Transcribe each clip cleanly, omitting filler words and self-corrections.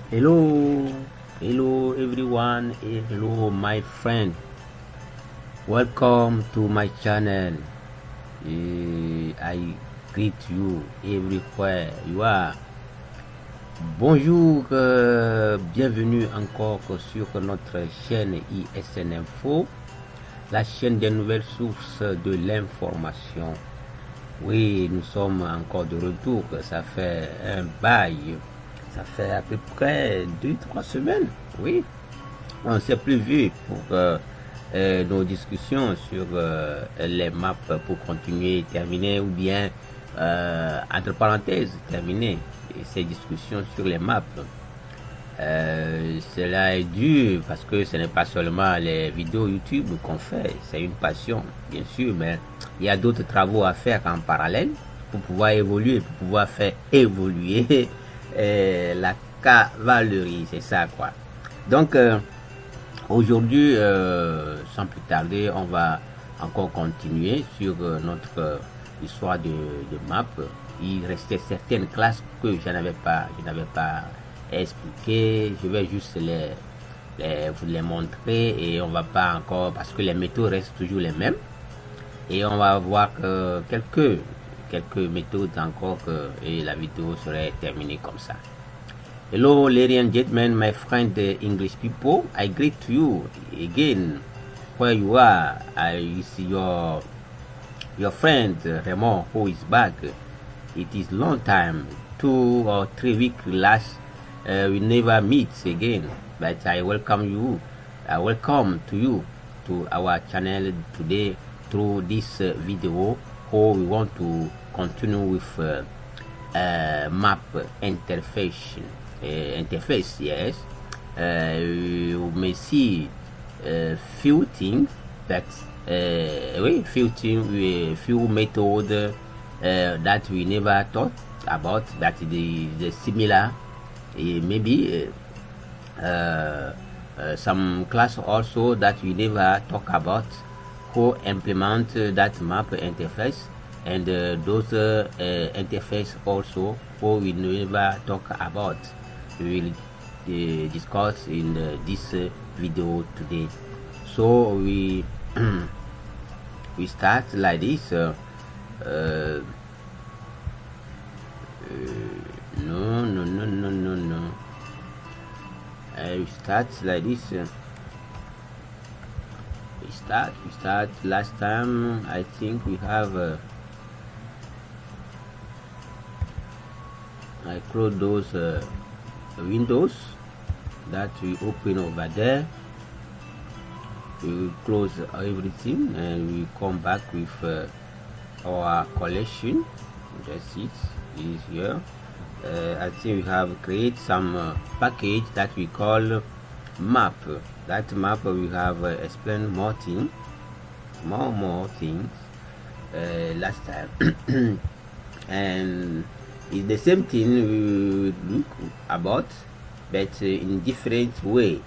Hello, hello everyone, hello my friend. Welcome to my channel. I greet you everywhere you are. Bonjour, bienvenue encore sur notre chaîne ISN Info, la chaîne des nouvelles sources de l'information. Oui, nous sommes encore de retour, ça fait un bail. Ça fait à peu près 2-3 semaines, oui. On s'est plus vu pour nos discussions sur les maps pour continuer, terminer ou bien, entre parenthèses, terminer ces discussions sur les maps. Cela est dû parce que ce n'est pas seulement les vidéos YouTube qu'on fait, c'est une passion, bien sûr, mais il y a d'autres travaux à faire en parallèle pour pouvoir évoluer, pour pouvoir faire évoluer la cavalerie, c'est ça quoi. Donc aujourd'hui, sans plus tarder, on va encore continuer sur notre histoire de map. Il restait certaines classes que je n'avais pas expliquées. Je vais juste vous les montrer et on va pas encore, parce que les méthodes restent toujours les mêmes, et on va voir que quelques méthodes encore et la vidéo serait terminée comme ça. Hello ladies and gentlemen, my friend English people, I greet you again where you are. I see your friend Raymond who is back. It is long time, 2 or 3 weeks last, we never meet again, but I welcome you. Welcome to you to our channel today through this video. How we want to continue with map interface. Yes, you may see few things that few methods that we never thought about, that is similar. Maybe some class also that we never talk about, who implement that map interface, and those interface also who we never talk about. We will discuss in this video today. So we we start like this. No. I start like this. We start last time. I think we have. I close those windows that we open over there. We will close everything and we come back with our collection. That's it. Is here. I think we have created some package that we call map. That map we have explained more things, more things last time, and it's the same thing we look about, but in different way.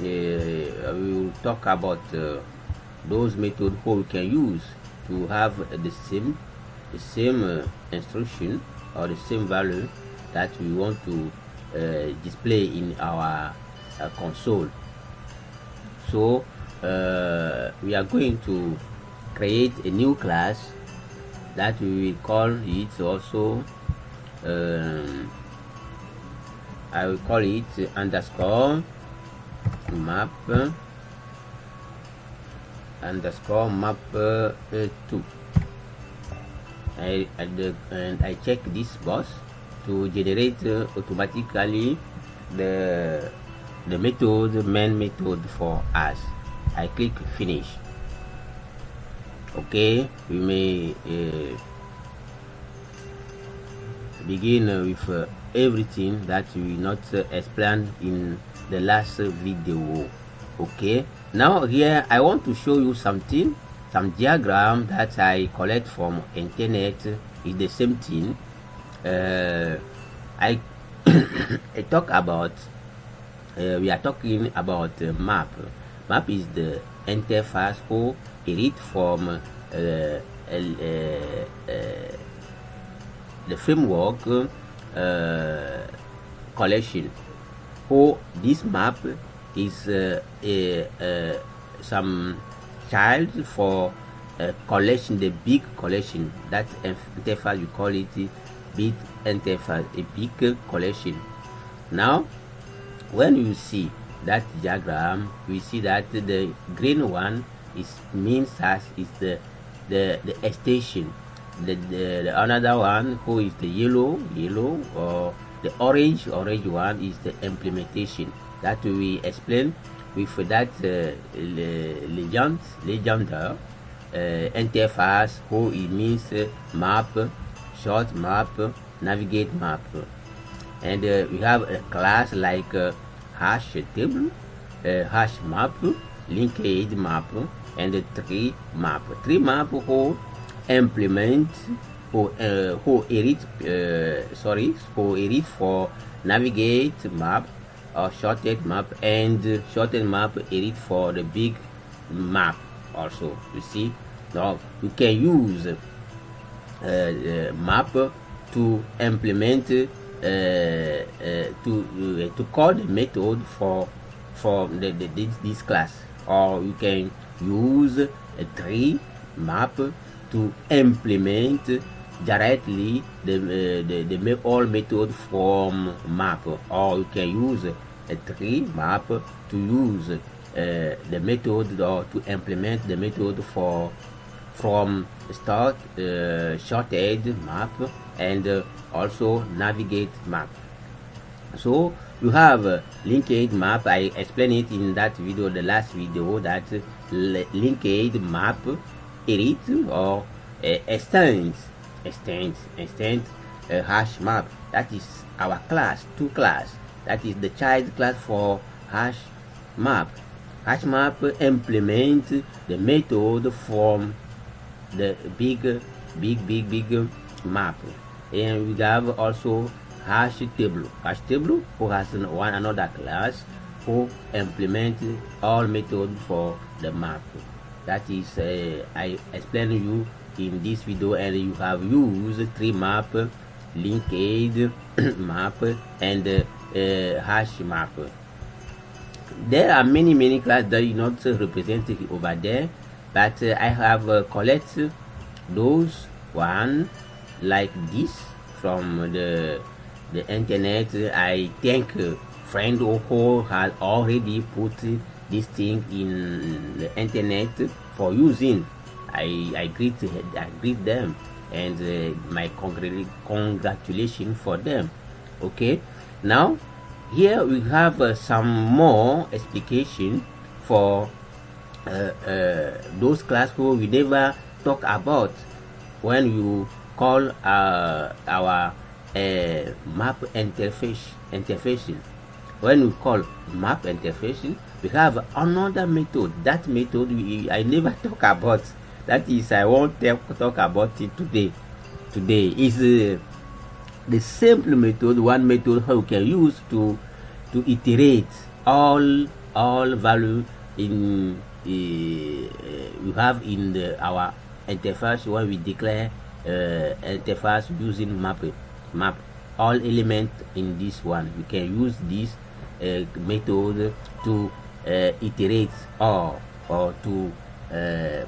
We will talk about those methods how we can use to have the same instruction or the same value that we want to display in our console. So we are going to create a new class that we will call it also I will call it underscore map 2. And I check this box to generate automatically the main method for us. I click finish. Okay, we may begin with everything that we not explained in the last video. Okay, now here I want to show you something, some diagram that I collect from internet. Is the same thing. I talk about we are talking about map. Map is the interface or read from the framework collection. Who this map is some child for collection, the big collection. That interface, you call it big interface, a big collection. Now when you see that diagram, we see that the green one means as is the extension. The another one who is the yellow, or the orange one is the implementation. That we explain with that legend interface, who it means map, short map, navigate map. And we have a class like hash table, hash map, linked map, and tree map. Tree map who implement who edit for navigate map or shorted map, and shorted map edit for the big map also. You see, now you can use map to implement to call the method for this class, or you can use a tree map to implement directly the all method from map, or you can use a tree map to use the method, or to implement the method from start shorted map, and also navigate map. So you have linked map. I explained it in that video, the last video, that linked map edit or extend hash map. That is our class, two class. That is the child class for hash map. Hash map implement the method from the big map. And we have also hash table. Hash table who has another class who implement all method for the map. That is I explain you in this video, and you have used tree map, linked map, and hash map. There are many classes that are not represented over there, but I have collected those one like this from the internet. I thank friend who has already put this thing in the internet for using. I greet them, and my congratulations for them. Okay, now here we have some more explication for those classes who we never talk about when you call our map interface. When we call map interface, we have another method. That method I never talk about. That is, I won't talk about it today. Today is the simple method, one method how we can use to iterate all value in we have in our interface. When we declare interface using map all element in this one, we can use this method to iterate or to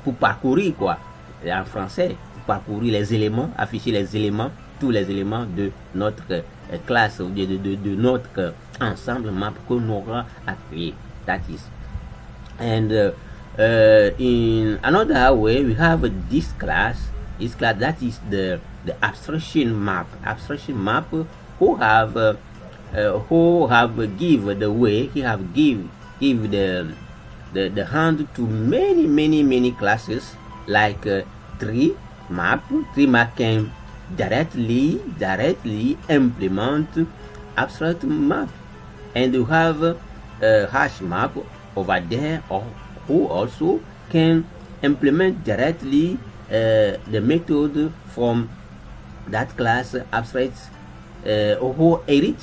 pour parcourir quoi en français, pour parcourir les éléments, afficher les éléments, tous les éléments de notre classe, de notre ensemble map que nous aura à créer. That is, and in another way we have this class that is the abstraction map who have give the way, he have give the hand to many classes like tree map can directly implement abstract map, and you have hash map over there, or who also can implement directly the method from that class abstract, who edit.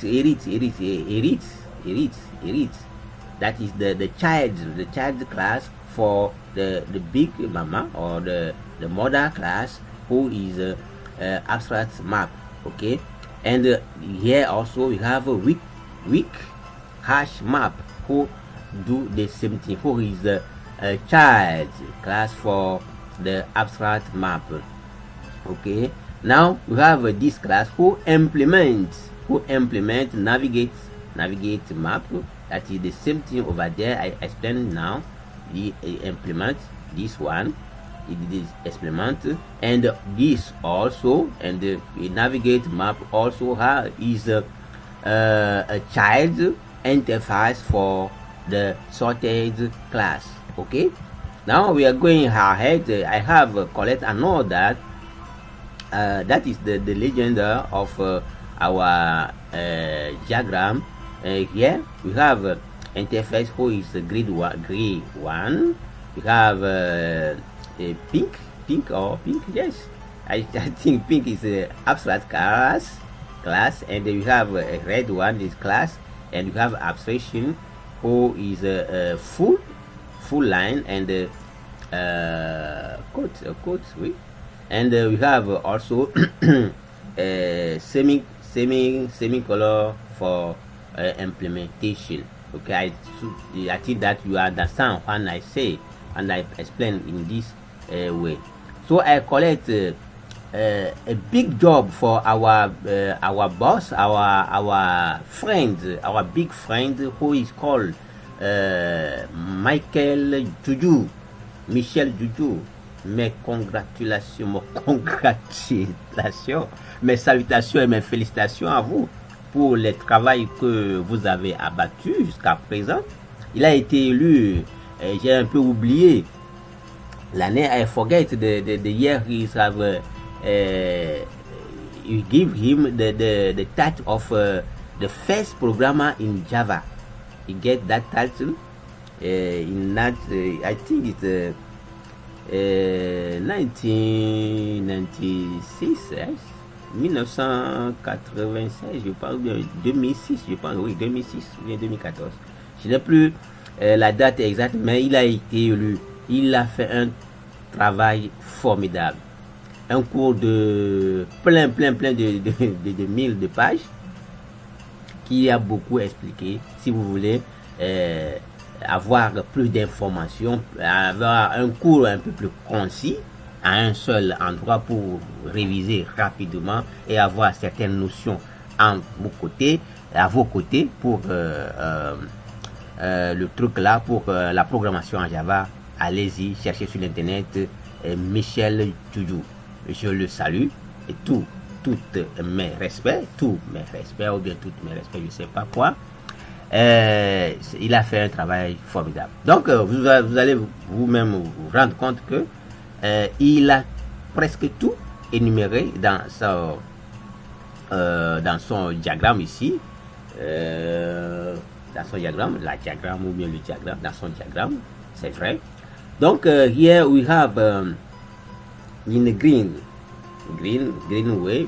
That is the child class for the big mama or the mother class, who is abstract map. Okay, and here also we have a weak hash map who do the same thing, who is the child class for the abstract map. Okay, now we have this class who implement navigate map. That is the same thing over there. I explained now. The implement this one, it is implement, and this also, and the navigate map also is a child interface for the sorted class. Okay, now we are going ahead. I have collect another that is the legend of our diagram. Here we have interface who is grade one. We have a pink, yes. I think pink is a abstract class, and we have a red one is class, and we have abstraction who is a full line, and quotes, oui. And we have also semicolor for implementation. Okay, I think that you understand when I say and I explain in this way. So I collect a big job for our boss, our friend, our big friend, who is called Michel Juju. Mes congratulations, mes salutations et mes félicitations à vous pour le travail que vous avez abattu jusqu'à présent. Il a été élu, j'ai un peu oublié l'année, I forget the year he have, you give him the title of the first programmer in Java. He get that title in that, I think it's 1996, yes? 1996, je pense, 2006, je pense, oui, 2006 ou 2014. Je n'ai plus la date exacte, mais il a été élu. Il a fait un travail formidable. Un cours de plein de 1000 de pages qui a beaucoup expliqué. Si vous voulez avoir plus d'informations, avoir un cours un peu plus concis à un seul endroit pour réviser rapidement et avoir certaines notions à vos côtés pour le truc là, pour la programmation en Java. Allez-y, cherchez sur l'internet Michel Juju. Je le salue et toutes mes respects, ou bien toutes mes respects, je sais pas quoi. Il a fait un travail formidable. Donc vous allez vous-même vous rendre compte que il a presque tout énuméré dans son diagramme ici, dans son diagramme, dans son diagramme, c'est vrai. Donc here we have in green way,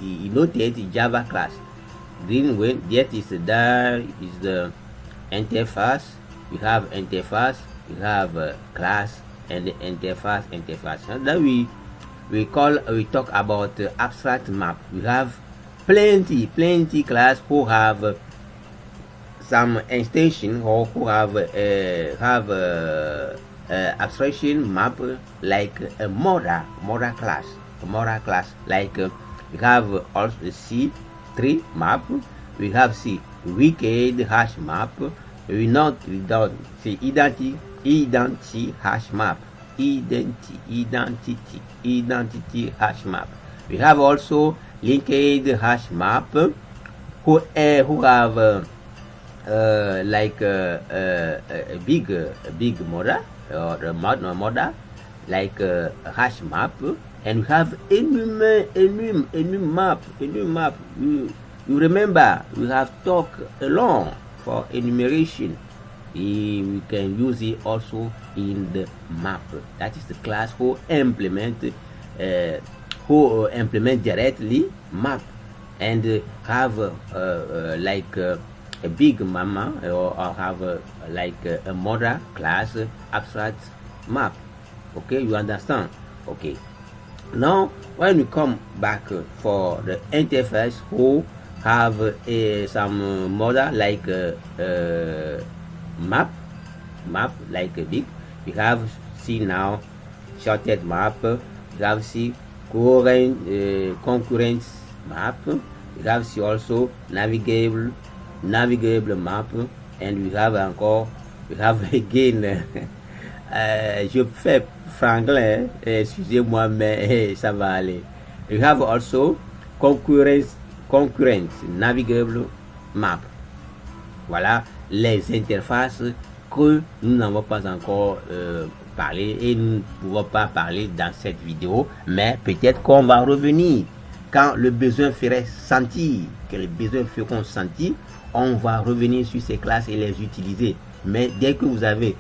he noted Java class. Green way, that is there is the interface. We have interface, we have class, and the interface. And then we talk about abstract map. We have plenty class who have some extension, or who have abstraction map, like a Mora class, like we have also C3 map, we have C wicked hash map, we don't see identity hash map, identity hash map. We have also linked hash map who have like a big model or a model like a hash map, and we have enum map. You remember we have talked along for enumeration. We can use it also in the map. That is the class who implement directly map, and have like a big mama, or have like a model class abstract map. Okay, you understand? Okay, Now, when we come back for the interface who have some model like map like a big, we have see now shorted map, we have see concurrent map, we have see also navigable map, and we have encore, we have again je fais franglais, excusez-moi, mais ça va aller. We have also concurrent navigable map. Voilà les interfaces que nous n'avons pas encore parlé et nous ne pouvons pas parler dans cette vidéo, mais peut-être qu'on va revenir quand le besoin ferait sentir, que les besoins feront sentir, on va revenir sur ces classes et les utiliser. Mais dès que vous avez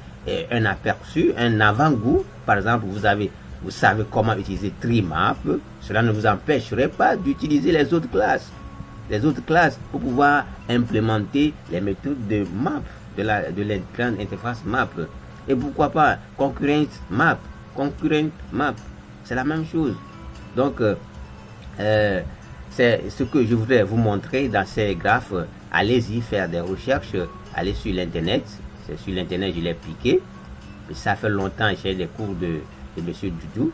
un aperçu, un avant-goût, par exemple, vous savez comment utiliser TreeMap, cela ne vous empêcherait pas d'utiliser les autres classes pour pouvoir implémenter les méthodes de map, de l'interface map. Et pourquoi pas concurrent map, c'est la même chose. Donc c'est ce que je voudrais vous montrer dans ces graphes. Allez-y faire des recherches, allez sur l'internet. C'est sur l'internet, je l'ai piqué. Mais ça fait longtemps que j'ai des cours de monsieur Doudou.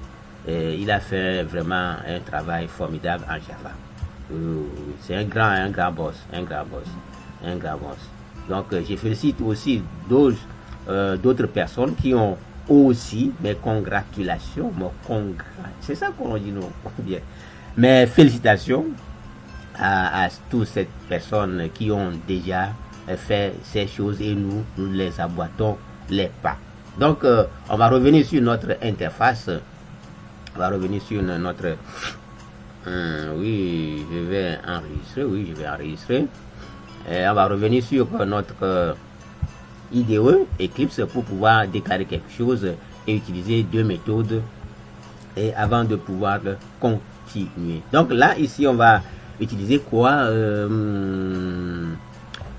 Il a fait vraiment un travail formidable en Java. C'est un grand boss. Donc je félicite aussi d'autres personnes qui ont aussi mes congratulations. C'est ça qu'on dit, non? Bien. Mes félicitations à toutes ces personnes qui ont déjà fait ces choses et nous les aboutons les pas. Donc on va revenir sur notre interface. On va revenir sur notre oui, je vais enregistrer. Et on va revenir sur notre IDE Eclipse pour pouvoir déclarer quelque chose et utiliser deux méthodes et avant de pouvoir continuer. Donc là ici on va utiliser quoi?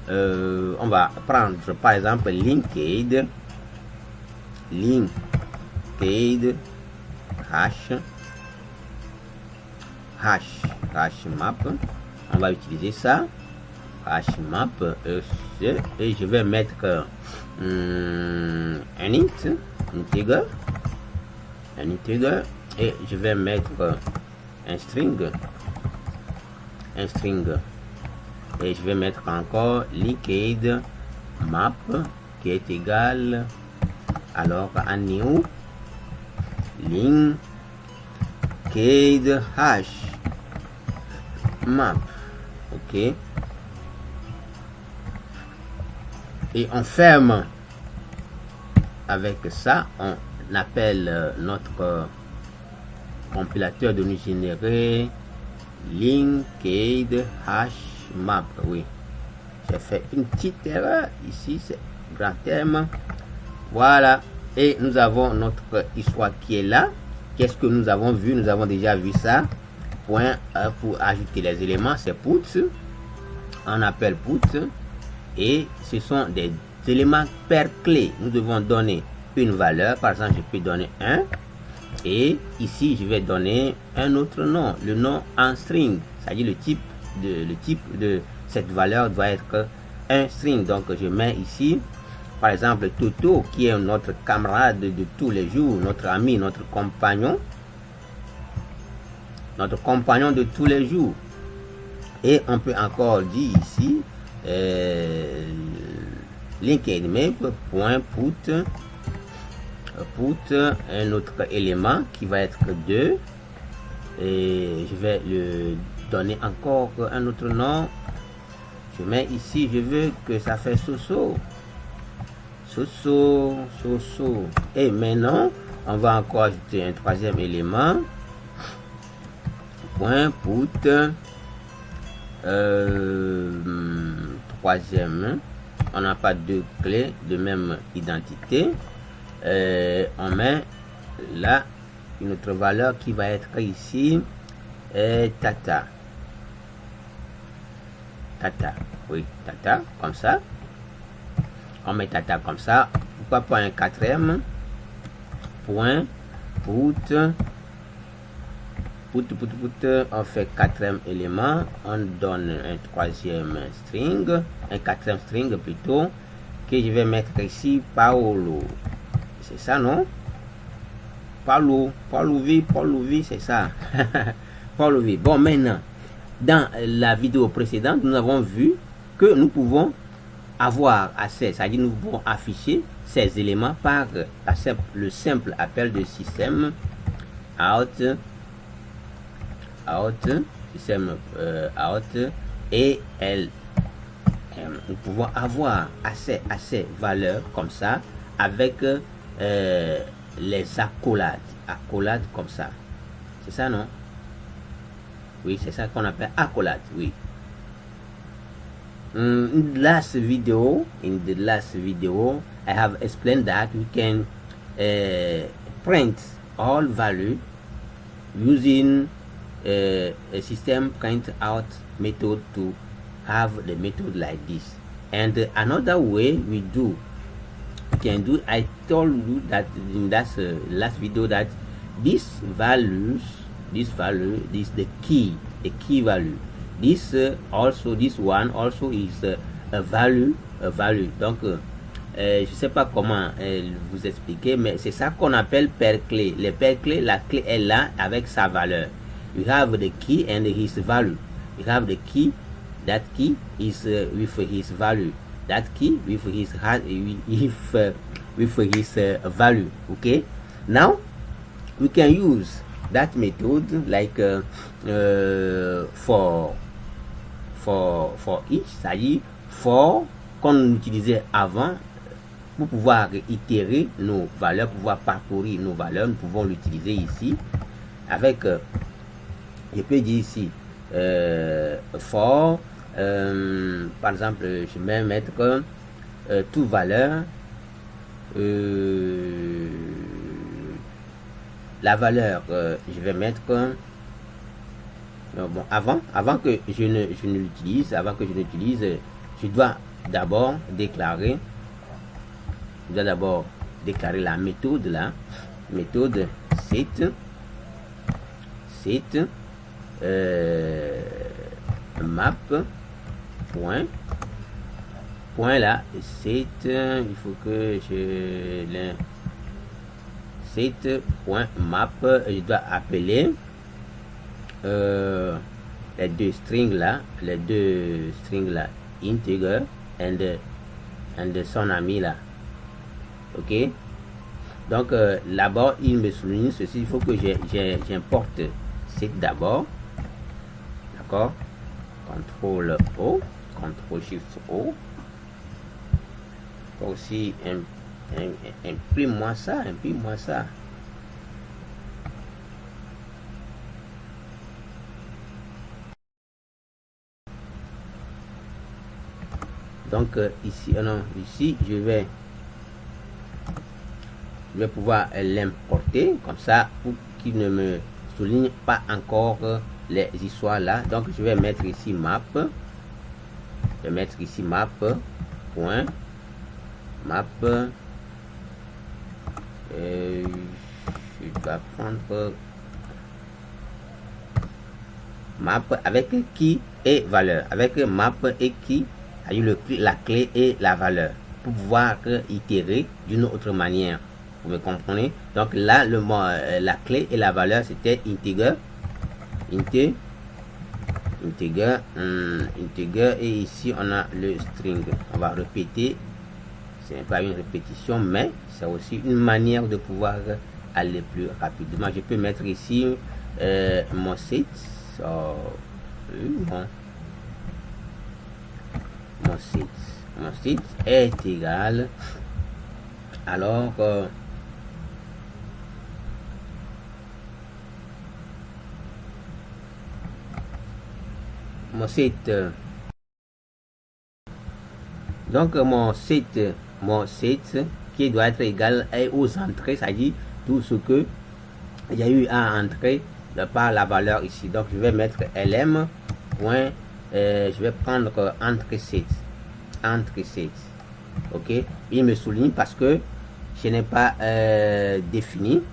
On va prendre par exemple linked hash map. On va utiliser ça, hash map, et je vais mettre un integer, et je vais mettre un string, et je vais mettre encore linked map qui est égal alors à new linked hash map. Ok, et on ferme avec ça. On appelle notre compilateur de nous générer linked hash map. Oui, j'ai fait une petite erreur ici, c'est grand terme. Voilà, et nous avons notre histoire qui est là. Qu'est-ce que nous avons vu? Nous avons déjà vu ça. Point pour ajouter les éléments, c'est put. On appelle put et ce sont des éléments per clé. Nous devons donner une valeur. Par exemple, je peux donner 1 et ici je vais donner un autre nom, le nom en string, c'est-à-dire le type de cette valeur doit être un string. Donc je mets ici par exemple Toto qui est notre camarade de tous les jours, notre ami, notre compagnon de tous les jours. Et on peut encore dire ici linked map.put un autre élément qui va être 2 et je vais le donner encore un autre nom. Je mets ici, je veux que ça fait Soso. Et maintenant on va encore ajouter un troisième élément, point put troisième. On n'a pas deux clés de même identité. On met là une autre valeur qui va être ici, tata, oui, tata, comme ça. On met tata comme ça. Pourquoi pas un quatrième? Point put On fait quatrième élément, on donne un troisième string, un quatrième string plutôt, que je vais mettre ici, Paolo. C'est ça, non? Paolo V, c'est ça. Paolo V. Bon, maintenant, dans la vidéo précédente, nous avons vu que nous pouvons avoir accès, c'est-à-dire nous pouvons afficher ces éléments par le simple appel de système système out et L. Nous pouvons avoir accès à ces valeurs comme ça avec les accolades comme ça. C'est ça, non? Oui, c'est ça qu'on appelle accolade, oui. In the last video, I have explained that we can print all value using a system print out method to have the method like this. And another way we can do, I told you that in that last video that this value is the key value. This one also is a value. Donc je sais pas comment vous expliquer, mais c'est ça qu'on appelle paire clé. Les paires clés, la clé est là avec sa valeur. You have the key and his value. You have the key, that key is with his value. That key with his value. Okay. Now we can use that method like for each, c'est-à-dire for qu'on utilisait avant pour pouvoir itérer nos valeurs, pouvoir parcourir nos valeurs. Nous pouvons l'utiliser ici avec je peux dire ici for par exemple, je vais mettre toute valeur la valeur je vais mettre bon, avant que je ne l'utilise, je dois d'abord déclarer la méthode là, méthode set map point là, set, il faut que je set point map, je dois appeler les deux strings là, integer and son ami là. Ok, donc d'abord il me souligne ceci, il faut que j'importe set d'abord, d'accord, CTRL O, CTRL SHIFT O, aussi imprime-moi ça. Donc ici je vais pouvoir l'importer comme ça pour qu'il ne me souligne pas encore les histoires là. Donc je vais mettre ici map, point map, je dois prendre map avec qui et valeur, avec map et qui, la clé et la valeur, pour pouvoir itérer d'une autre manière. Vous me comprenez? Donc là, la clé et la valeur, c'était integer, et ici on a le string. On va répéter, ce n'est pas une répétition, mais c'est aussi une manière de pouvoir aller plus rapidement. Je peux mettre ici mon set, mon set est égal, alors mon set, donc mon set qui doit être égal aux entrées, c'est-à-dire tout ce que il y a eu à entrer par la valeur ici. Donc je vais mettre lm point, je vais prendre entrée set, ok. Il me souligne parce que je n'ai pas défini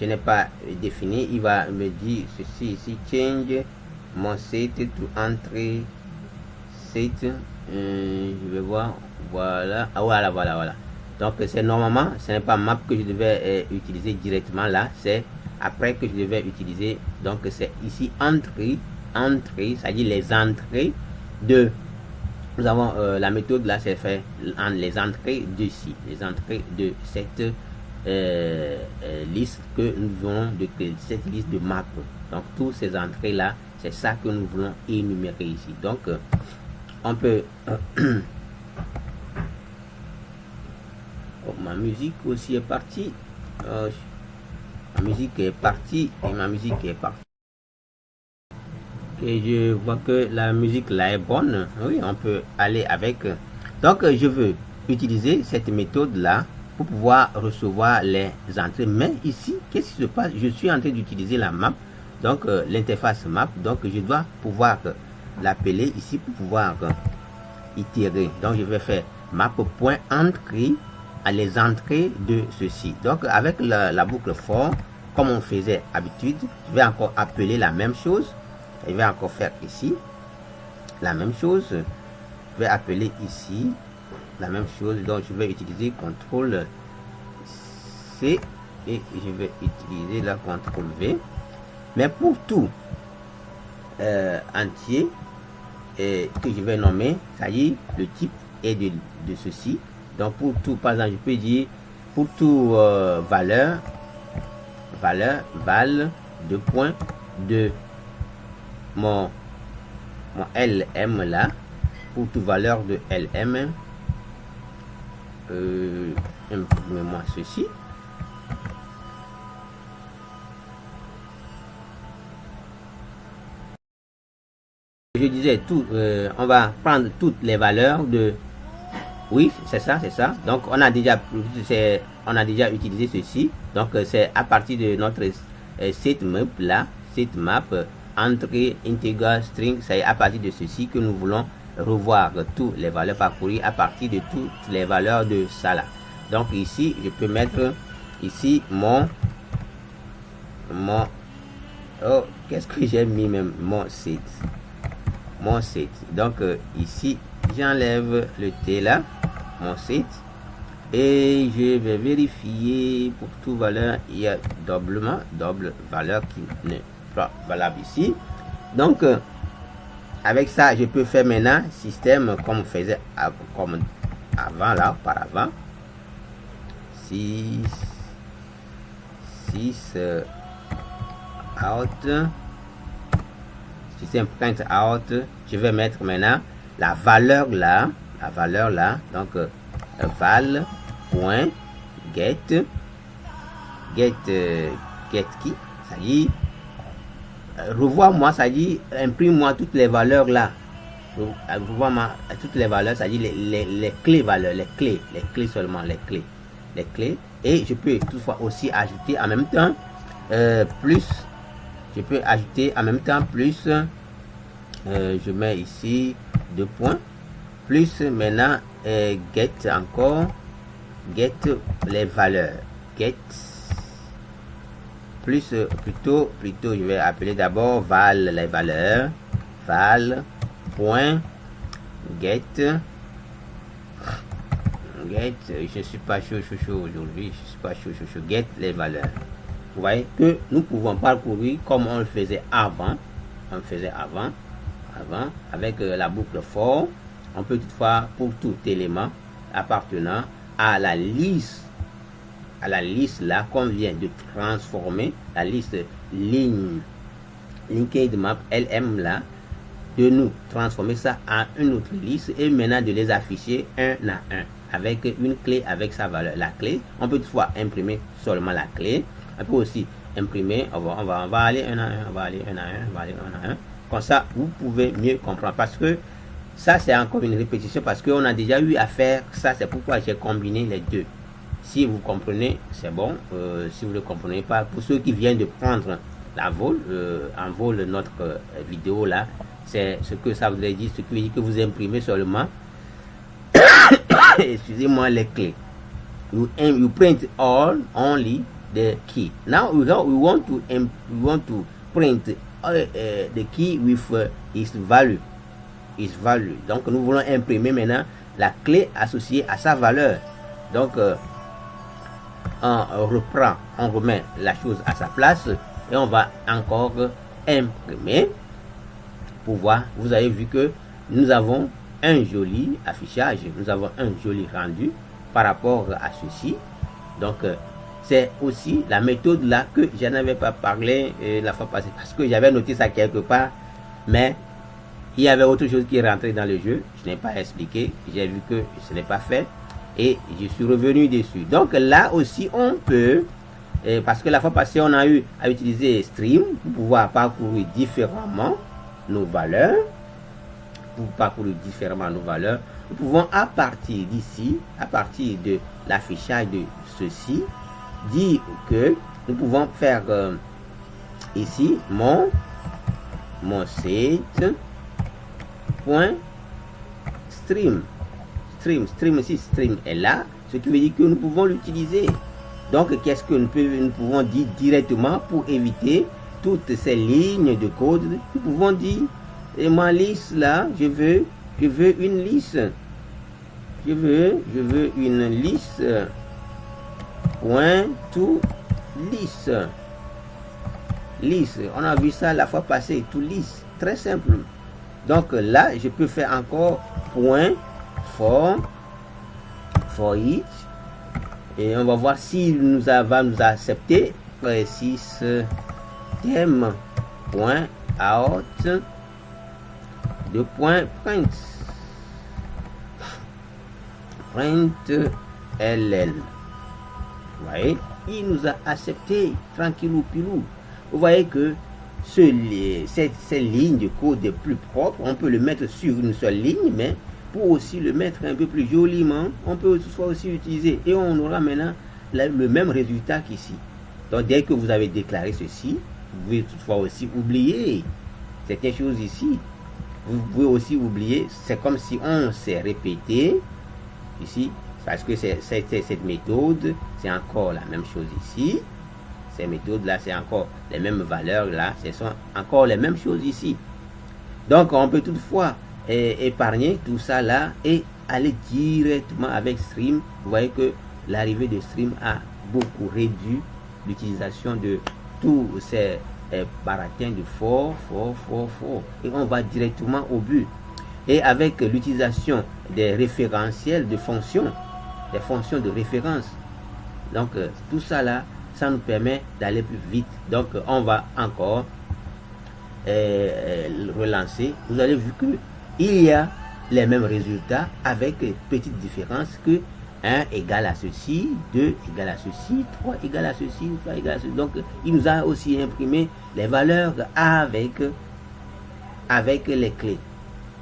je n'ai pas défini, il va me dire ceci ici, change mon site to entry site. Je vais voir, voilà, voilà. Donc c'est normalement, ce n'est pas map que je devais utiliser directement là, c'est après que je devais utiliser. Donc c'est ici entrée, c'est-à-dire les entrées de. Nous avons la méthode là, c'est fait en les entrées de ci, les entrées de cette liste que nous voulons de cette liste de map. Donc toutes ces entrées là, c'est ça que nous voulons énumérer ici. Donc on peut oh, ma musique aussi est partie. Ma musique est partie et ma musique est partie. Et je vois que la musique là est bonne. Oui, on peut aller avec. Donc je veux utiliser cette méthode là pour pouvoir recevoir les entrées. Mais ici, qu'est-ce qui se passe? Je suis en train d'utiliser la map, donc l'interface map. Donc je dois pouvoir l'appeler ici pour pouvoir itérer. Donc je vais faire map.entrée à les entrées de ceci. Donc avec la boucle for, comme on faisait habitude, je vais encore appeler la même chose. Je vais encore faire ici la même chose. Je vais appeler ici la même chose. Donc je vais utiliser CTRL C et je vais utiliser la CTRL V. Mais pour tout entier que je vais nommer, ça y est, le type est de ceci. Donc pour tout, par exemple, je peux dire pour tout valeur val 2.2 mon LM là, pour toute valeur de LM, imprimez-moi ceci. Je disais tout, on va prendre toutes les valeurs de, oui, c'est ça. Donc on a déjà utilisé ceci. Donc c'est à partir de notre sitemap là, sitemap entrée integer string, c'est à partir de ceci que nous voulons revoir toutes les valeurs parcourues à partir de toutes les valeurs de ça là. Donc ici je peux mettre ici mon oh, qu'est-ce que j'ai mis même, mon site. Donc ici j'enlève le T là, mon site, et je vais vérifier pour toute valeur. Il y a double valeur qui n'est pas valable ici. Donc avec ça je peux faire maintenant système comme on faisait comme avant là, auparavant. 6 out, système print out. Je vais mettre maintenant la valeur là, donc val point get qui, ça dit revois-moi, ça dit imprime-moi toutes les valeurs là, revois-moi toutes les valeurs, ça dit les clés valeurs, les clés seulement, les clés. Et je peux toutefois aussi ajouter en même temps plus, je peux ajouter en même temps plus, je mets ici 2 points, plus maintenant get encore, get les valeurs, get plus plutôt je vais appeler d'abord val les valeurs, val point get, je suis pas chaud aujourd'hui, get les valeurs. Vous voyez que nous pouvons parcourir comme on le faisait avant, avec la boucle for. On peut toutefois pour tout élément appartenant à la liste là qu'on vient de transformer, la liste linked map LM là, de nous transformer ça en une autre liste et maintenant de les afficher un à un avec une clé avec sa valeur. La clé, on peut toutefois imprimer seulement la clé. On peut aussi imprimer, on va aller un à un, comme ça vous pouvez mieux comprendre, parce que ça c'est encore une répétition, parce qu'on a déjà eu à faire ça, c'est pourquoi j'ai combiné les deux. Si vous comprenez, c'est bon. Si vous ne comprenez pas, pour ceux qui viennent de prendre en vol notre vidéo là, c'est ce que ça voudrait dire, ce qui veut dire que vous imprimez seulement excusez-moi, les clés. You print all only the key. Now we want to print the key with its value. Donc nous voulons imprimer maintenant la clé associée à sa valeur. Donc on remet la chose à sa place et on va encore imprimer pour voir. Vous avez vu que nous avons un joli affichage, nous avons un joli rendu par rapport à ceci. Donc c'est aussi la méthode là que je n'avais pas parlé la fois passée parce que j'avais noté ça quelque part, mais il y avait autre chose qui est rentré dans le jeu. Je n'ai pas expliqué, j'ai vu que ce n'est pas fait et je suis revenu dessus. Donc là aussi on peut, parce que la fois passée on a eu à utiliser stream pour pouvoir parcourir différemment nos valeurs. Nous pouvons à partir d'ici, à partir de l'affichage de ceci, dire que nous pouvons faire ici mon site point stream ici, stream est là, ce qui veut dire que nous pouvons l'utiliser. Donc qu'est-ce que nous pouvons dire directement pour éviter toutes ces lignes de code? Nous pouvons dire, et ma liste là, je veux une liste, je veux une liste point to liste. On a vu ça la fois passée, to liste, très simple. Donc là je peux faire encore point for each et on va voir si va nous accepter. Système point out de point print ln. Vous voyez, il nous a accepté tranquillou pilou. Vous voyez que ces lignes de code est plus propre. On peut le mettre sur une seule ligne, mais pour aussi le mettre un peu plus joliment, on peut toutefois aussi utiliser et on aura maintenant le même résultat qu'ici. Donc dès que vous avez déclaré ceci, vous pouvez toutefois aussi oublier certaines choses ici. Vous pouvez aussi oublier, c'est comme si on s'est répété ici, parce que cette méthode, c'est encore la même chose ici. Ces méthodes là, c'est encore les mêmes valeurs là, ce sont encore les mêmes choses ici. Donc on peut toutefois épargner tout ça là et aller directement avec Stream. Vous voyez que l'arrivée de Stream a beaucoup réduit l'utilisation de tous ces baratins de for. Et on va directement au but. Et avec l'utilisation des référentiels de fonctions, des fonctions de référence. Donc tout ça là, ça nous permet d'aller plus vite. Donc on va encore relancer. Vous avez vu que il y a les mêmes résultats avec petite différence que 1 égale à ceci, 2 égale à ceci, 3 égale à ceci, 3 égale à ceci. Donc il nous a aussi imprimé les valeurs avec les clés.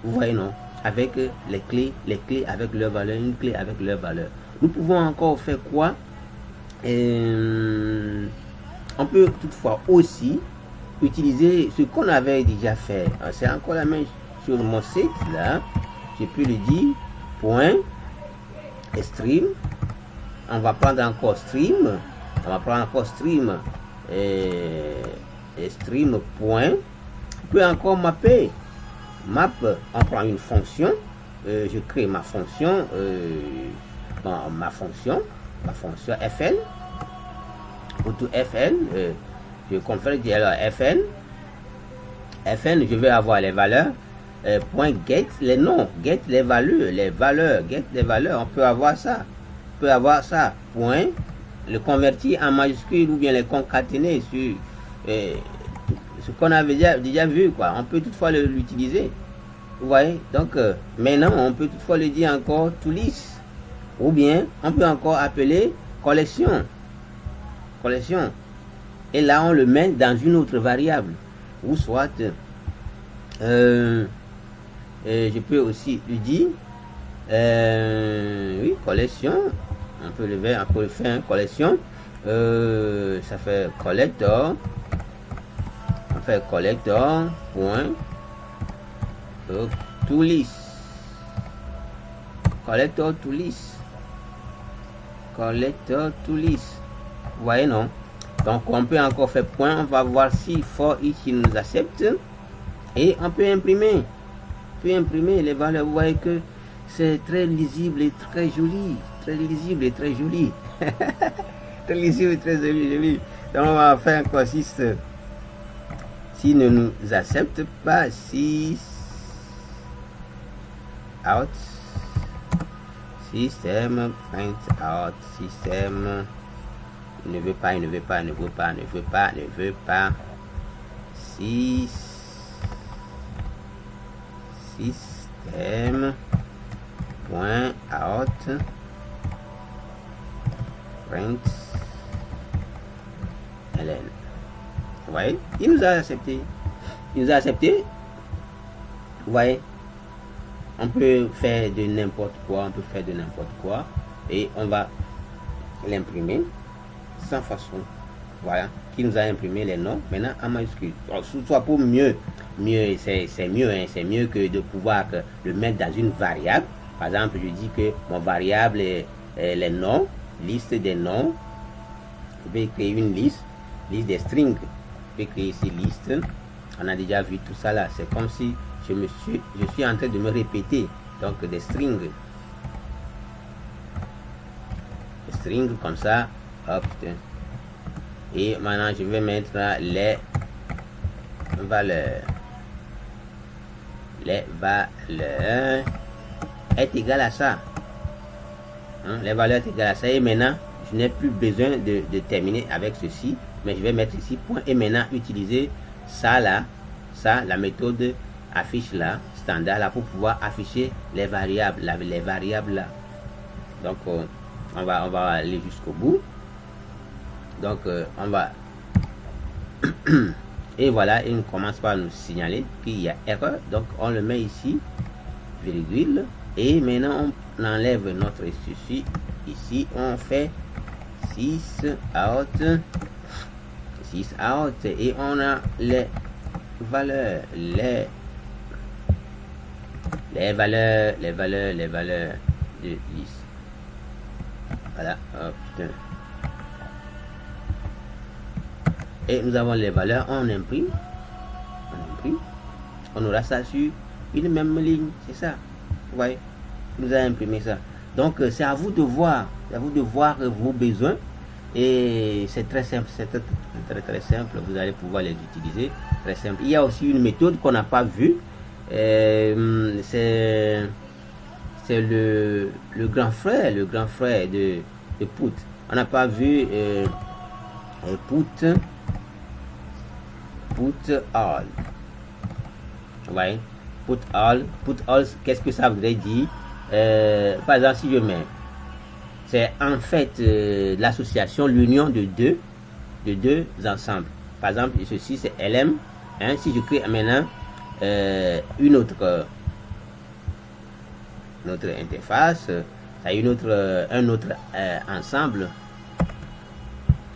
Vous voyez, non? Avec les clés avec leur valeur, une clé avec leur valeur. Nous pouvons encore faire quoi? On peut toutefois aussi utiliser ce qu'on avait déjà fait. C'est encore la même sur mon site là. Je peux le dire point stream. On va prendre encore stream. Stream point. On peut encore mapper. Map, on prend une fonction. Je crée ma fonction. Ma fonction fn. Auto fn. Je confère alors fn. Je vais avoir les valeurs. Point get les noms, get les valeurs, on peut avoir ça. Point, le convertir en majuscule ou bien les concaténer sur ce qu'on avait déjà vu, quoi. On peut toutefois l'utiliser. Vous voyez, donc maintenant on peut toutefois le dire encore to list, ou bien on peut encore appeler collection. Et là on le met dans une autre variable, ou soit je peux aussi lui dire oui, collection. On peut le faire, collection. Ça fait collector. On fait collector point to list. Collector to list. Vous voyez, non? Donc on peut encore faire point, on va voir si for each il nous accepte et on peut imprimer. Les valeurs. Vous voyez que c'est très lisible et très joli, très lisible et très joli. Très lisible et très joli. Donc on va faire encore 6. S'il ne nous accepte pas, 6 out, système print out, système ne veut pas, 6 système point out print ln. Vous voyez, il nous a accepté. Vous voyez, on peut faire de n'importe quoi, et on va l'imprimer sans façon. Voilà, qui nous a imprimé les noms maintenant en majuscule. Soit pour mieux, c'est mieux que de pouvoir le mettre dans une variable. Par exemple, je dis que mon variable est les noms, liste des noms. Je vais créer une liste des strings. Je vais créer ici liste. On a déjà vu tout ça là. C'est comme si je suis en train de me répéter. Donc des strings. Des strings comme ça. Hop. Et maintenant je vais mettre les valeurs. Les valeurs est égal à ça. Les valeurs est égal à ça. Et maintenant, je n'ai plus besoin de terminer avec ceci. Mais je vais mettre ici point. Et maintenant, utiliser ça là. Ça, la méthode affiche là, standard là, pour pouvoir afficher les variables. Les variables là. Donc, on va aller jusqu'au bout. Donc, on va... Et voilà, il commence par nous signaler qu'il y a erreur. Donc, on le met ici, virgule. Et maintenant, on enlève notre ceci. Ici, on fait 6 out. 6 out. Et on a les valeurs. Les valeurs de liste. Voilà. Oh, putain. Et nous avons les valeurs, on imprime, on aura ça sur une même ligne, c'est ça, vous voyez, il nous a imprimé ça. Donc c'est à vous de voir, vos besoins, et c'est très simple, c'est très simple, vous allez pouvoir les utiliser, très simple. Il y a aussi une méthode qu'on n'a pas vue, c'est le grand frère de put. On n'a pas vu put all. Ouais, put all, qu'est-ce que ça voudrait dire? Par exemple, si je mets, c'est en fait l'association, l'union de deux ensembles. Par exemple, ceci c'est lm. Si je crée maintenant une autre interface, un autre ensemble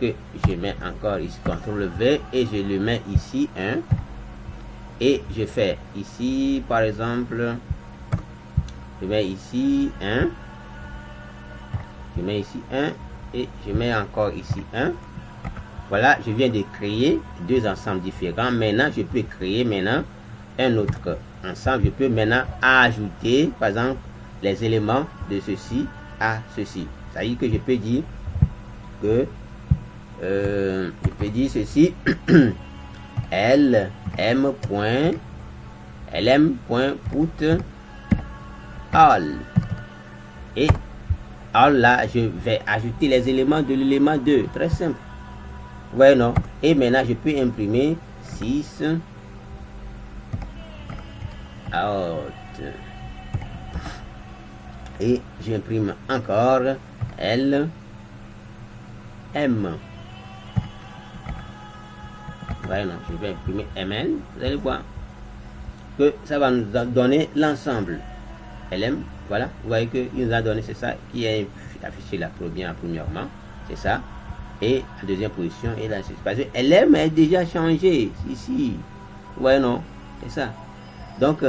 que je mets encore ici, CTRL V, et je le mets ici 1, et je fais ici par exemple, je mets ici 1, et je mets encore ici 1. Voilà, je viens de créer deux ensembles différents. Maintenant je peux créer maintenant un autre ensemble. Je peux maintenant ajouter par exemple les éléments de ceci à ceci. Ça veut dire que je peux dire que ceci lm.put all, et all là je vais ajouter les éléments de l'élément 2, très simple, vous voyez, non? Et maintenant je peux imprimer 6 out, et j'imprime encore L M. Voilà, non, je vais imprimer MN. Vous allez voir que ça va nous donner l'ensemble LM. Voilà, vous voyez que il nous a donné, c'est ça qui est affiché là, premièrement, c'est ça. Et en deuxième position, et là, c'est parce que LM est déjà changé ici. Vous voyez, non, c'est ça. Donc,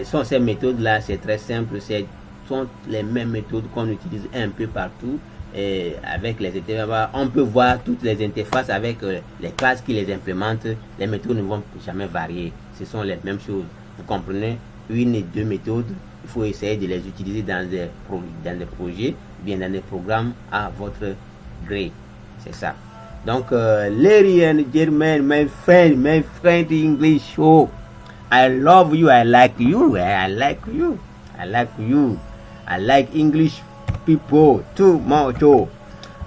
sont ces méthodes là, c'est très simple, sont les mêmes méthodes qu'on utilise un peu partout. avec les interfaces. On peut voir toutes les interfaces avec les classes qui les implémentent. Les méthodes ne vont jamais varier. Ce sont les mêmes choses. Vous comprenez? Une et deux méthodes, il faut essayer de les utiliser dans des projets, bien dans des programmes à votre gré. C'est ça. Donc, ladies and gentlemen, my friend English, oh, I love you, I like you, I like you, I like you, I like English people too much. Oh.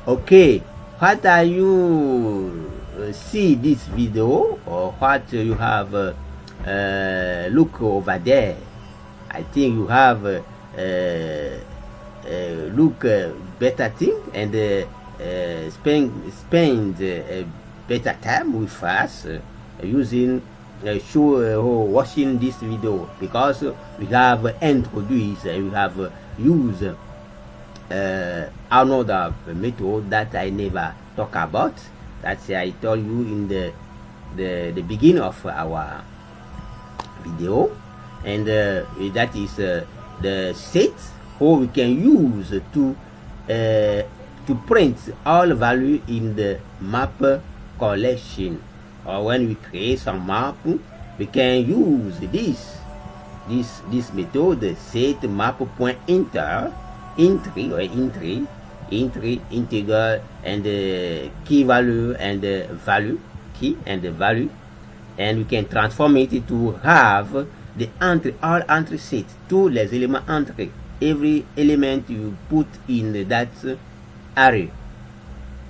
Okay, what are you see this video, or what you have look over there? I think you have look better thing and spend better time with us using watching this video, because we have introduced we have used another method that I never talk about, that I told you in the beginning of our video, and that is the set how we can use to print all value in the map collection. Or when we create some map, we can use this method, set map.enter entry integer and key value and value key and the value, and we can transform it to have the entry, all entry set, tous les éléments entrés, every element you put in that array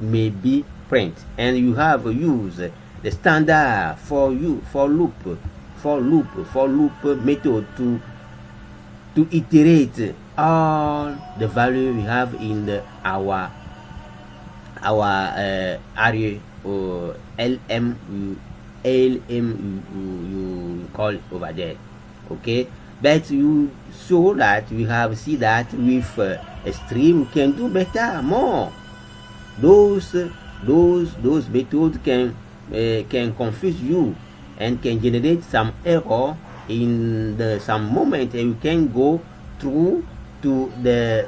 may be print, and you have used the standard for loop method to iterate all the value we have in our array, or LM you call over there. Okay, but you show that we have see that with a stream we can do better, more. Those methods can confuse you and can generate some error in some moment, and you can go through to the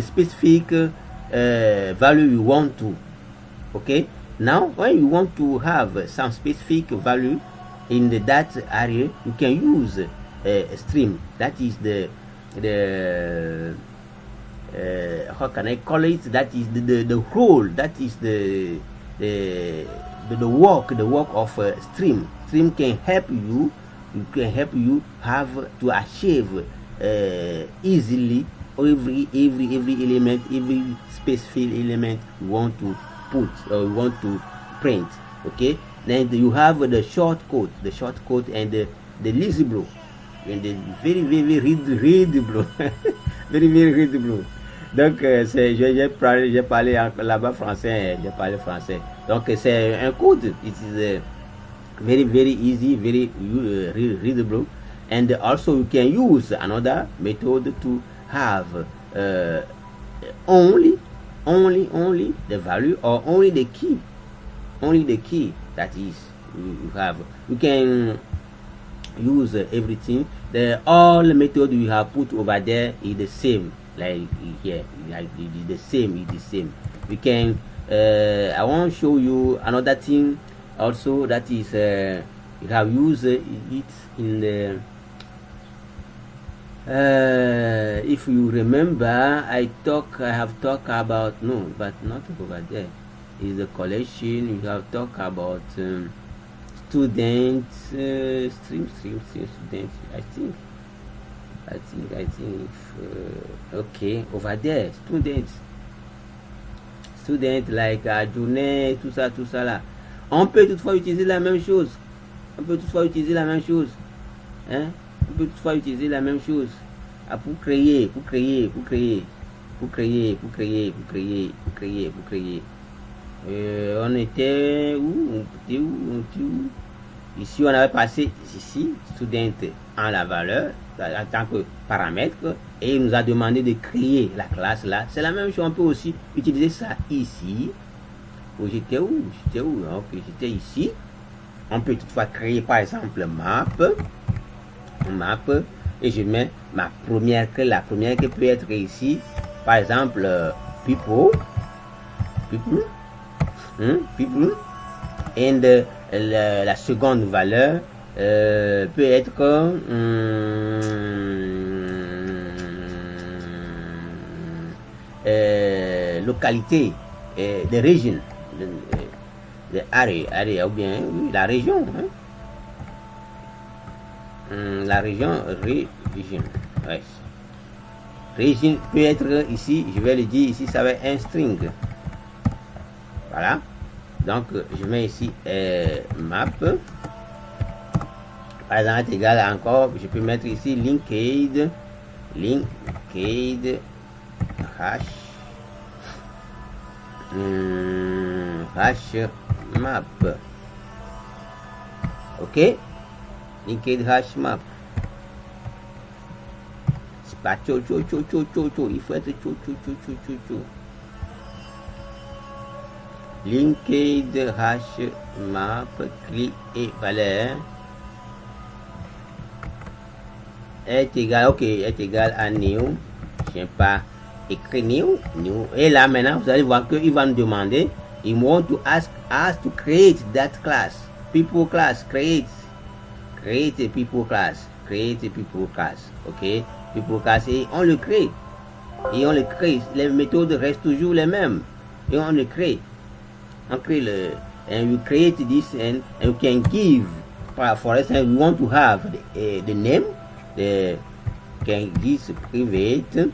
specific value you want to. Okay, now when you want to have some specific value in that area, you can use a stream. That is the how can I call it? That is the whole. That is the work of a stream. Stream can help you. It can help you have to achieve easily every element, every specific element you want to put or you want to print. Okay, then you have the shortcode and the lisible, and the very readable very readable. Donc j'ai parlé là-bas français, j'ai parlé français. Donc c'est un code. It is very easy, very readable, and also you can use another method to have only the value, or only the key that is you have. You can use everything. All the method you have put over there is the same, like here, it is the same. We can I want to show you another thing also, that is you have used it in the if you remember, I have talked about, no, but not over there, is the collection. You have talked about students, stream students. I think okay, over there, students like journée, tout ça là. On peut toutefois utiliser la même chose. Hein? On peut toutefois utiliser la même chose pour créer. On était où? Ici, on avait passé ici, student en la valeur, en tant que paramètre, et il nous a demandé de créer la classe là. C'est la même chose, on peut aussi utiliser ça ici. J'étais où? Ok, j'étais ici. On peut toutefois créer par exemple map, et je mets la première qui peut être ici, par exemple people, people, and la seconde valeur peut être localité, de région, de area, ou bien oui, la région, hein? La région, région, ouais. Région peut être ici, je vais le dire ici, ça va être un string. Voilà. Donc, je mets ici map. Par exemple, égal encore, je peux mettre ici linked hash map. Ok, linked hash map. C'est pas il faut être linked hash map clé et valeur est égal, ok, est égal à new. Je n'ai pas écrit new. Et là maintenant vous allez voir qu'il va nous demander, il want to ask us to create that class, people class, create a people class, ok, people class, et on le crée, les méthodes restent toujours les mêmes et on le crée, on crée le, and we create this, and you can give, for instance, we want to have the name, the can give private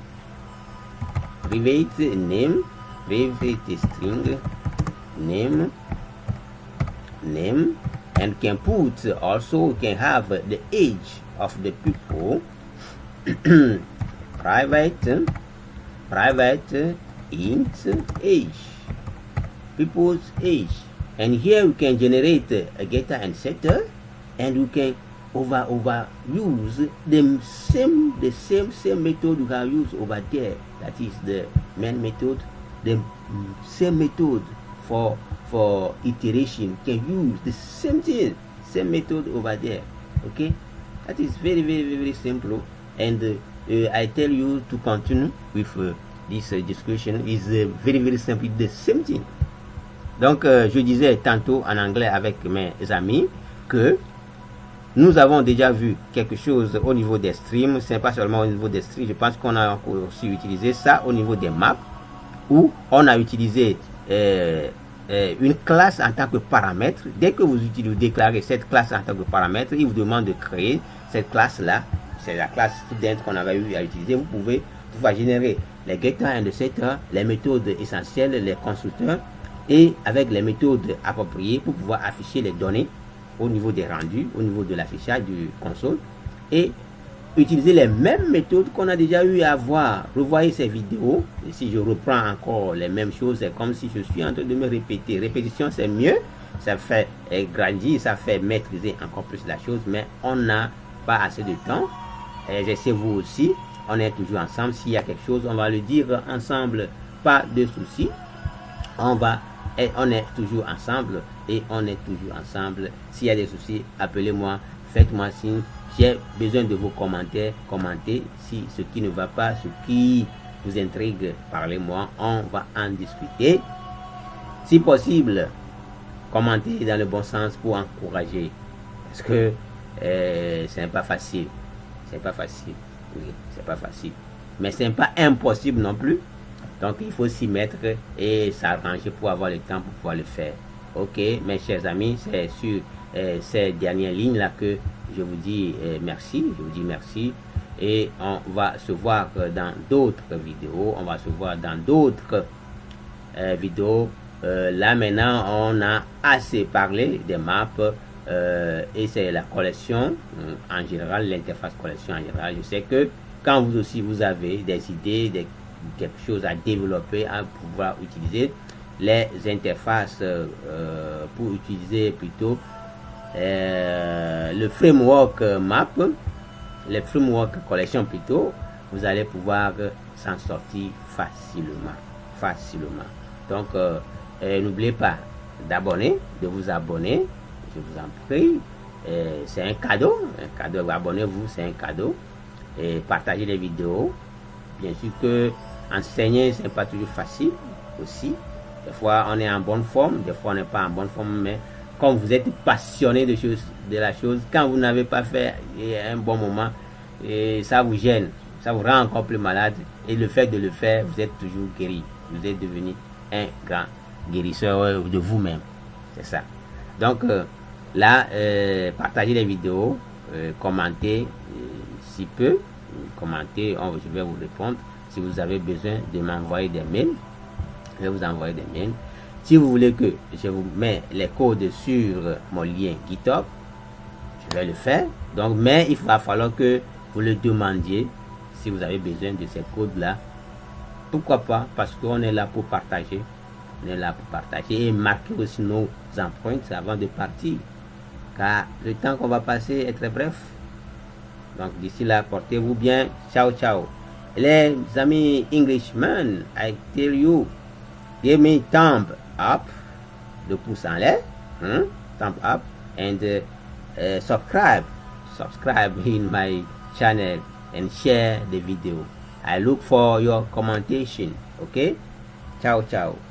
name, private string name, and can put also, can have the age of the people, private int age, people's age, and here we can generate a getter and setter, and we can overuse the same method we have used over there, that is the main method, the same method for iteration, can use the same thing, same method over there. Okay, that is very simple, and I tell you to continue with this discussion. Is very simple, the same thing. Donc je disais tantôt en anglais avec mes amis que nous avons déjà vu quelque chose au niveau des streams. C'est pas seulement au niveau des streams, je pense qu'on a aussi utilisé ça au niveau des maps, où on a utilisé une classe en tant que paramètre. Dès que vous déclarez cette classe en tant que paramètre, il vous demande de créer cette classe là. C'est la classe student qu'on avait eu à utiliser. Vous pouvez pouvoir générer les getters and the setters, les méthodes essentielles, les constructeurs, et avec les méthodes appropriées pour pouvoir afficher les données au niveau des rendus, au niveau de l'affichage du console, et utiliser les mêmes méthodes qu'on a déjà eu à voir. Revoyez ces vidéos, et si je reprends encore les mêmes choses, c'est comme si je suis en train de me répéter. Répétition, c'est mieux, ça fait grandir, ça fait maîtriser encore plus la chose, mais on n'a pas assez de temps. Et j'essaie vous aussi, on est toujours ensemble. S'il y a quelque chose, on va le dire ensemble, pas de soucis. On est toujours ensemble, et on est toujours ensemble. S'il y a des soucis, appelez-moi, faites-moi signe. J'ai besoin de vos commentaires. Commentez si ce qui ne va pas, ce qui vous intrigue, parlez-moi, on va en discuter. Si possible, commentez dans le bon sens pour encourager, parce que c'est pas facile. C'est pas facile, oui, c'est pas facile, mais c'est pas impossible non plus. Donc il faut s'y mettre et s'arranger pour avoir le temps pour pouvoir le faire. Ok, mes chers amis, c'est sur ces dernières lignes là que je vous dis merci. Je vous dis merci, et on va se voir dans d'autres vidéos. On va se voir dans d'autres vidéos. Là maintenant, on a assez parlé des maps. Et c'est la collection en général, l'interface collection en général. Je sais que quand vous aussi vous avez des idées, quelque chose à développer, à pouvoir utiliser les interfaces pour utiliser plutôt le framework map, le framework collection plutôt, vous allez pouvoir s'en sortir facilement. Donc n'oubliez pas d'abonner, de vous abonner. Je vous en prie, c'est un cadeau, abonnez-vous, c'est un cadeau, et partagez les vidéos. Bien sûr que enseigner, c'est pas toujours facile aussi. Des fois, on est en bonne forme, des fois, on n'est pas en bonne forme, mais comme vous êtes passionné de la chose, quand vous n'avez pas fait un bon moment, et ça vous gêne, ça vous rend encore plus malade. Et le fait de le faire, vous êtes toujours guéri. Vous êtes devenu un grand guérisseur de vous-même. C'est ça. Donc, là, partagez les vidéos, commentez si peu. Commentez, je vais vous répondre. Si vous avez besoin de m'envoyer des mails, je vais vous envoyer des mails. Si vous voulez que je vous mets les codes sur mon lien GitHub, je vais le faire. Donc, mais il va falloir que vous le demandiez si vous avez besoin de ces codes-là. Pourquoi pas? Parce qu'on est là pour partager. On est là pour partager et marquer aussi nos empreintes avant de partir. Car le temps qu'on va passer est très bref. Donc, d'ici là, portez-vous bien. Ciao, ciao. Les amis Englishmen, I tell you, give me thumb up, de pouce en l'air, thumb up, and subscribe in my channel and share the video. I look for your commentation. Okay? Ciao, ciao.